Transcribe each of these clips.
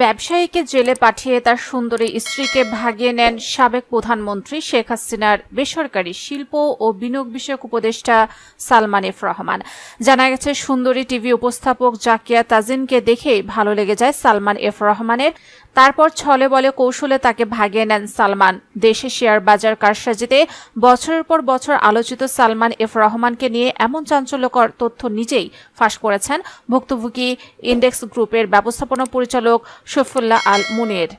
ব্যবসায়ীকে জেলে পাঠিয়ে তার সুন্দরী স্ত্রীকে ভাগিয়ে নেন সাবেক প্রধানমন্ত্রী শেখ হাসিনার বেসরকারি শিল্প ও বিনিয়োগ বিষয়ক উপদেষ্টা সালমান এফ রহমান। জানা গেছে, সুন্দরী টিভি উপস্থাপক জাকিয়া তাজিনকে দেখেই ভালো লেগে যায় সালমান এফ রহমানের। তারপর ছলে বলে কৌশলে তাকে ভাগিয়ে নেন সালমান। দেশে শেয়ার বাজার কারসাজিতে বছরের পর বছর আলোচিত সালমান এফ রহমানকে নিয়ে এমন চাঞ্চল্যকর তথ্য নিজেই ফাঁস করেছেন ভুক্তভোগী ইন্ডেক্স গ্রুপের ব্যবস্থাপনা পরিচালক শফিউল্লাহ আল মুনির।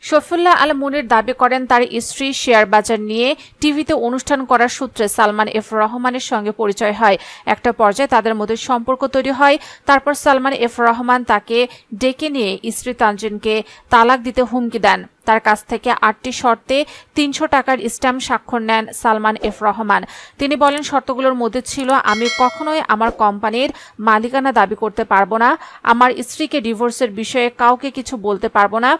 শফিউল্লাহ আল মুনির দাবি করেন, তার স্ত্রী শেয়ার বাজার নিয়ে টিভিতে অনুষ্ঠান করার সূত্রে সালমান এফ রহমানের সঙ্গে পরিচয় হয়। একটা পর্যায়ে তাদের মধ্যে সম্পর্ক তৈরি হয়। তারপর সালমান এফ রহমান তাকে ডেকে নিয়ে স্ত্রী তানজিনকে তালাক দিতে হুমকি দেন। তার কাছ থেকে 8টি শর্তে 300 টাকার স্ট্যাম্প স্বাক্ষর নেন সালমান এফ রহমান। তিনি বলেন, শর্তগুলোর মধ্যে ছিল, আমি কখনোই আমার কোম্পানির মালিকানা দাবি করতে পারবো না, আমার স্ত্রীকে ডিভোর্সের বিষয়ে কাউকে কিছু বলতে পারবো না,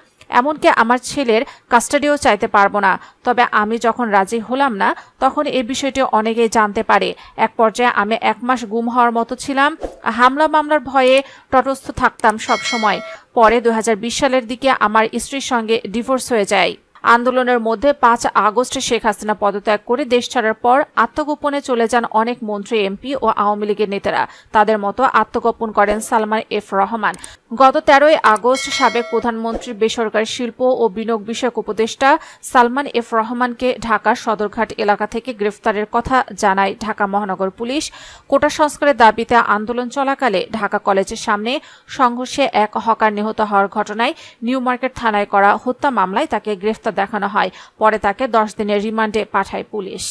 এমনকি আমার ছেলের কাস্টাডিও চাইতে পারবো না। তবে আমি যখন রাজি হলাম না, তখন এই বিষয়টি অনেকেই জানতে পারে। এক পর্যায়ে আমি 1 মাস গুম হওয়ার মতো ছিলাম। হামলা মামলার ভয়ে তটস্থ থাকতাম সব সময়। পরে 2020 সালের দিকে আমার স্ত্রীর সঙ্গে ডিভোর্স হয়ে যায়। আন্দোলনের মধ্যে 5 আগস্ট শেখ হাসিনা পদত্যাগ করে দেশ ছাড়ার পর আত্মগোপনে চলে যান অনেক মন্ত্রী, এমপি ও আওয়ামী লীগের নেতারা। তাদের মতো আত্মগোপন করেন সালমান এফ রহমান। গত 13 আগস্ট সাবেক প্রধানমন্ত্রীর বেসরকারি শিল্প ও বিনিয়োগ বিষয়ক উপদেষ্টা সালমান এফ রহমানকে ঢাকার সদরঘাট এলাকা থেকে গ্রেফতারের কথা জানায় ঢাকা মহানগর পুলিশ। কোটা সংস্কারের দাবিতে আন্দোলন চলাকালে ঢাকা কলেজের সামনে সংঘর্ষে এক হকার নিহত হওয়ার ঘটনায় নিউ মার্কেট থানায় করা হত্যা মামলায় তাকে গ্রেফতার দেখানো হয়। পরে তাকে 10 দিনের রিমান্ডে পাঠায় পুলিশ।